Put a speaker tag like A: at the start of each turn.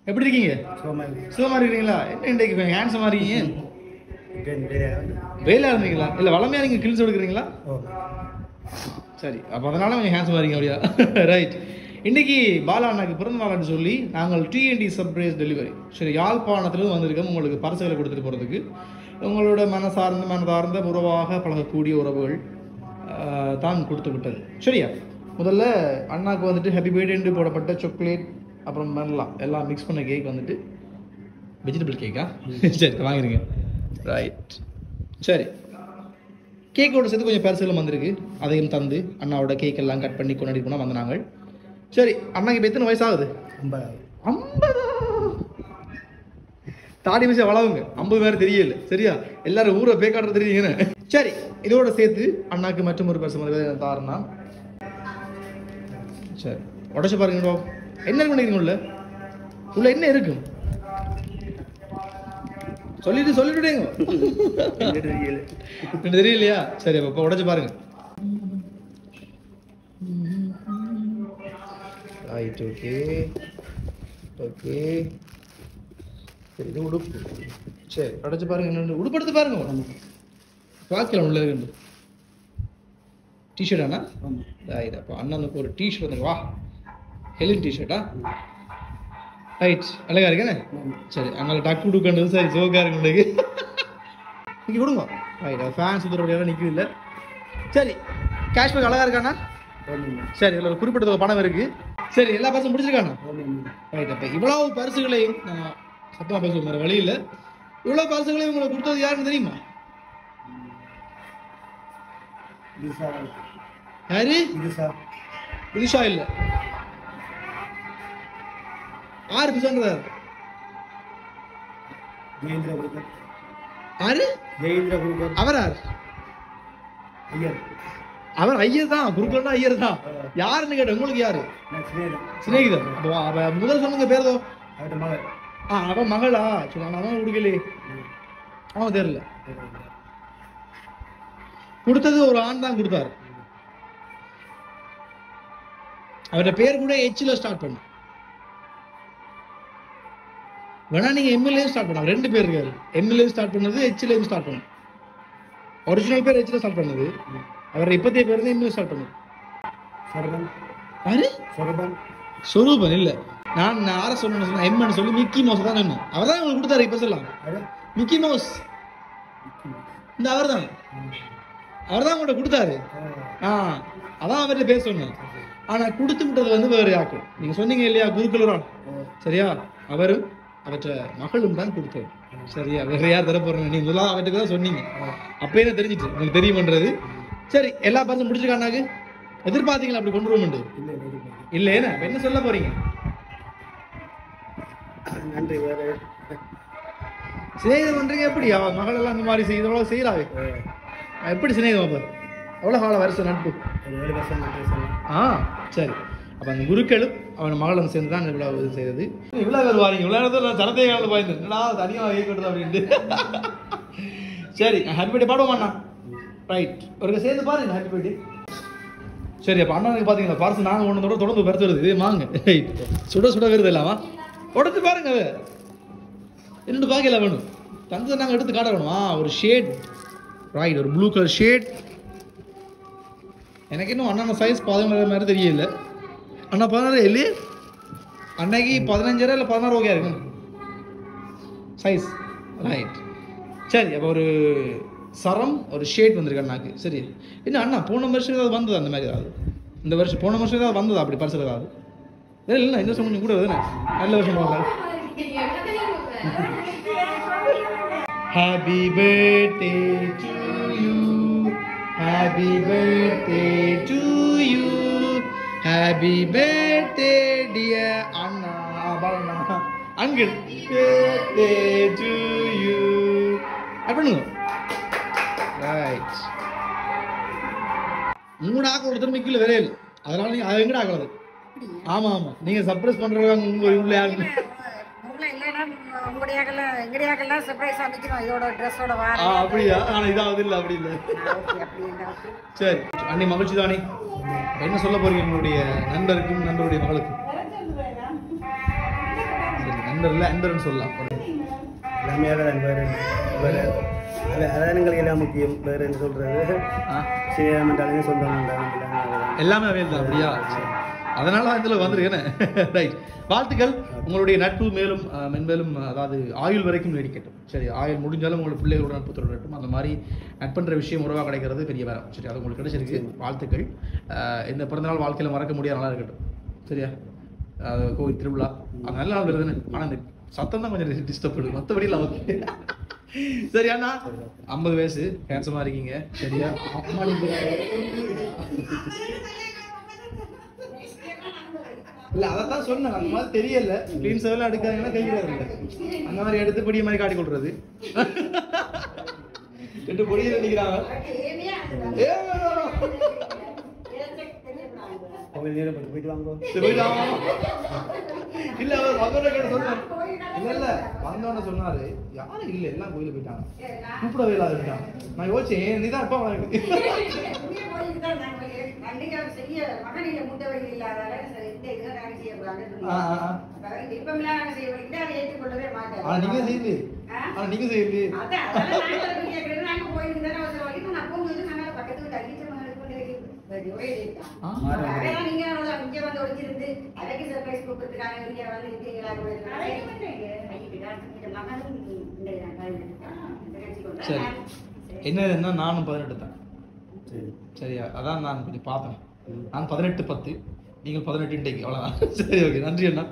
A: எப்படி இருக்கீங்க? சுகமா இருக்கீங்களா? என்ன இன்றைக்கு ஹேண்ட்ஸமா இருக்கீங்க? வேலையா இருந்தீங்களா? இல்ல வளமையா நீங்க கில்ஸ் எடுக்கிறீங்களா? சரி, அப்ப அதனால கொஞ்சம் ஹேண்ட்ஸமா இருக்கீங்க அப்படியா? ரைட். இன்னைக்கு பாலா அண்ணாக்கு பிறந்த நாள்னு சொல்லி நாங்கள் டிஎன்டி சர்ப்ரைஸ் டெலிவரி சரி யாழ்ப்பாணத்திலிருந்து வந்திருக்கோம் உங்களுக்கு பரிசுகளை கொடுத்துட்டு போகிறதுக்கு. உங்களோட மனதார்ந்த உறவாக பழகக்கூடிய உறவுகள் தான் கொடுத்து விட்டது. சரியா? முதல்ல அண்ணாக்கு வந்துட்டு ஹாப்பி பர்த்டே போடப்பட்ட சாக்லேட் அப்புறம் எல்லாம் மிக்ஸ் பண்ண கேக் வந்துட்டு வெஜிடபிள் கேக்கா? சரி வாங்கிருங்க. ரைட். சரி, கேக்கோட சேர்த்து கொஞ்சம் பரிசுகளும் வந்திருக்கு, அதையும் தந்து அண்ணாவோட கேக் எல்லாம் கட் பண்ணி கொண்டாடி போனால் வந்தாங்க. சரி, அண்ணாக்கு இப்போ எத்தனை வயசாகுது? 50. தாடி மிஷா வளவுங்க 50 பேர் தெரியல. சரியா? எல்லாரும் ஊரை பேக்காடுற தெரியுங்க. சரி, இதோட சேர்த்து அண்ணாக்கு மற்றும் ஒரு பரிசு தாருண்ணா. சரி, உடச்சு பாருங்க. என்ன பண்ணிருக்கீங்க உள்ள? உள்ள என்ன இருக்கு சொல்லிட்டுங்க. தெரியலையா? சரி, அப்ப உடச்சு பாருங்க. ரைட். Okay okay. சரி, இது உடுப்பு. சரி, உடச்சு பாருங்க. என்ன உடுப்பு எடுத்து பாருங்க. பார்க்கலாம் உள்ள இருக்கு. டிஷர்ட் அண்ணா? ரைட். அப்போ அண்ணனுக்கு ஒரு டிஷர்ட் வந்துருக்கு. வா, ஹெலின் டிஷர்ட்டா? ரைட், அழகா இருக்கேண்ணே. சரி, அங்கே டக்கு உடுக்கண்டது. சரி, சோக்கா இருக்கு உங்களுக்கு. இங்கே கொடுங்க. ரைட், ஃபேன் சுற்றுறபடியெல்லாம் நிற்குது இல்லை. சரி, கேஷ்பேக் அழகா இருக்காண்ணா? சரி, இதில் ஒரு குறிப்பிட்ட பணம் இருக்கு. சரி, எல்லா பரிசும் முடிச்சிருக்காண்ணா? ரைட். அப்போ இவ்வளவு பரிசுகளையும் நான் சத்தமாக பேசுவோம், வேறு வழி இல்லை. இவ்வளோ பரிசுகளையும் உங்களுக்கு கொடுத்தது யாருன்னு தெரியுமா? யாரு? விதிஷா இல்லை. ஆறு பிசான்றார். ஆறு? அவரார்? அவர் ஐயர் தான். குருக்கள்னா ஐயர் தான். யாருன்னு கேட்ட உங்களுக்கு யாரு? சிநேகிதர். முதல் சொன்னங்க பேர்தோ? அவன் மகளா? சரி, அவன் கொடுக்கலையே. அவன் தெரியல. கொடுத்தது ஒரு ஆண் தான் கொடுத்தாரு. அவரோட பேர் கூட எச்ல ஸ்டார்ட் பண்ணு. வேணா நீங்க எம்எல்ஏ ஸ்டார்ட் பண்ணலாம். 2 பேர் இருக்காரு. எம்எல்ஏ ஸ்டார்ட் பண்ணது, எச்லேயும் ஸ்டார்ட் பண்ணும். ஒரிஜினல் பேர் எச்ல ஸ்டார்ட் பண்ணது. அவர் இப்பத்திய பேர் தான் எம்எல்ஏ ஸ்டார்ட் பண்ணுது. சொரூபன் இல்ல. நான் யார சொன்னேன்? எம்என்னு சொல்லி மிக்கி மவுஸ் தான் சொன்னேன். அவர் தான் உங்களுக்கு கொடுத்தாரு. இப்ப சொல்லலாம் மிக்கி மவுஸ். இந்த அவர் தான் உங்கள்கிட்ட கொடுத்தாரு. அதான் அவர்கிட்ட பேர் சொன்னேன். ஆனா கொடுத்து விட்டது வந்து வேறு யாக்கும். நீங்க சொன்னீங்க இல்லையா குருக்களூரான்? சரியா? அவரும் அவற்ற மகளும் தான் கொடுத்தது. சரியா? வேற யார் தர போறேன்? நீங்க முதல்ல அவர்கிட்ட தான் சொன்னீங்க. அப்பயே தான் தெரிஞ்சிட்டு உங்களுக்கு தெரியுமன்றது. சரி, எல்லா பரிசும் முடிச்சிருக்கானாக்கு? எதிர்பார்த்தீங்களா அப்படி கொண்டு வருவோம்? இல்ல. என்ன சொல்ல போறீங்க? சிநேகிதம் பண்றீங்க. எப்படி அவன் மகள் எல்லாம் இந்த மாதிரி செய்யறவளோ செய்யறாவே எப்படி சிநேகிதம்? அப்ப எவ்வளவு கால வருஷம் நட்பு? சரி. அப்ப அந்த குருக்களும் அவன் மகளும் சேர்ந்து தான் இவ்வளவு செய்தது. இவ்வளவு பேர் வாரீங்க. இவ்வளவு நேரத்தில் நான் சரத்தையை காலம் பாய்ந்தேன். என்னடா தனியாக வைக்கிறது அப்படின்ட்டு. சரி, ஹாப்பி பர்த்டே பாடுவோம். ரைட், ஒரு சேர்ந்து பாருங்க ஹாப்பி பர்த்டே. சரி, அப்போ அண்ணனுக்கு பார்த்தீங்களா பார்சல் நாங்கள் ஒன்றதோட தொடர்ந்து பரிசு வருது. இதே வாங்க. சுட வருது இல்லாமா? உடச்சு பாருங்க. அதை ரெண்டு பாக்கல வேணும். தந்ததை நாங்கள் எடுத்து காட்ட வேணுமா? ஒரு ஷேட். ரைட், ஒரு ப்ளூ கலர் ஷேட். எனக்கு இன்னும் அண்ணன் சைஸ் 16 மாதிரி தெரியல. அண்ணா 16 இல்லையே. அன்னைக்கு 15 இல்லை 16 ஓகே இருக்கும் சைஸ். ரைட். சரி, அப்போ ஒரு சரம் ஒரு ஷேட் வந்திருக்கு அண்ணாக்கு. சரி, என்ன அண்ணா போன வருஷம் ஏதாவது வந்தது அந்த மாதிரி? ஏதாவது இந்த வருஷம் போன வருஷம் ஏதாவது வந்ததா அப்படி பரிசு ஏதாவது? இல்லை, இந்த வருஷம் கொஞ்சம் கூட வருதுண்ணே. நல்ல வருஷம் போகலாம். Happy birthday to you, happy birthday to you, happy birthday dear அண்ணா பாலண்ணா அங்கிள், பர்த்டே டு யூ. பண்ணுங்க. ரைட். உங்களோட ஆக்கள் ஒருத்தர் மிக்கல வேற இல்லை. அதனால நீங்க அதை எங்கட ஆக்கலாது. ஆமா, நீங்க சர்ப்ரைஸ் பண்றவங்க உள்ள யாருன்னு அப்படியா? ஆனா இதாவது இல்லை, அப்படி இல்லை. சரி, அண்ணி மகிழ்ச்சி தானே. என்ன சொல்ல போறீங்க உங்களுடைய நண்பருக்கும் நண்பருடைய மகளுக்கும்? அன்பர்னு சொல்லலாம்.
B: எல்லாமே வேறு அதான் எங்களுக்கு எல்லாம் முக்கியம். வேறு என்ன சொல்கிறது, ஸ்ரீராமன் சொந்தம்
A: எல்லாமே அவையில் தான். அப்படியா? அதனால தான் இதில் வந்துருக்கேன். ரைட், வாழ்த்துக்கள். உங்களுடைய நட்பு மேலும் மென்மேலும் அதாவது ஆயுள் வரைக்கும் நீடிக்கட்டும். சரி, ஆயுள் முடிஞ்சாலும் உங்களுக்கு பிள்ளைகளோட நட்பு தொடரட்டும். அந்த மாதிரி நட்புன்ற விஷயம் உறவாக கிடைக்கிறது பெரிய வேலை. சரி, அது உங்களுக்கு கிடைச்சிருக்கு, வாழ்த்துக்கள். இந்த பிறந்தநாள் வாழ்க்கையில் மறக்க முடியாது, நல்லா இருக்கட்டும். சரியா? கோவில் திருவிழா அது நல்ல நாள் வருதுன்னு. ஆனால் இந்த சத்தம் தான் கொஞ்சம் டிஸ்டர்ப் பண்ணுது, மற்றபடி இல்லை. ஓகே, சரி அண்ணா, 50 வயசு, ஹேண்ட்ஸமாக இருக்கீங்க. சரியா? இல்லை, அதைத்தான் சொன்னேன். அந்த மாதிரி தெரியல, கிளீன் செவெல்லாம் எடுக்காதீங்கன்னா கைக்கிறாரு அந்த மாதிரி எடுத்து பொடிய மாதிரி காட்டி கொடுறது. 2 பொடியில் நிற்கிறாங்க.
B: போயிட்டு வாங்க.
A: இல்ல, அவர் மதுரை கேட்ட சொன்னார். இல்ல வந்தோன்னு சொன்னாரு, யாரும் இல்ல, எல்லாம் கோயிலுக்கு போயிட்டாங்க, கூப்பிடவே இல்லாத இருக்காங்க. நான் யோசிச்சேன், நீதான் அப்பா நீங்க செய்யலையே. ஆனா நீங்க செய்யலையே. சரி, என்னதுன்னா நானும் 18 தான். சரியா? அதான் நான் கொஞ்சம் பார்த்தேன். நான் 18-10, நீங்கள் 18 இன்றைக்கு, அவ்வளோதான். சரி, ஓகே, நன்றி அண்ணா.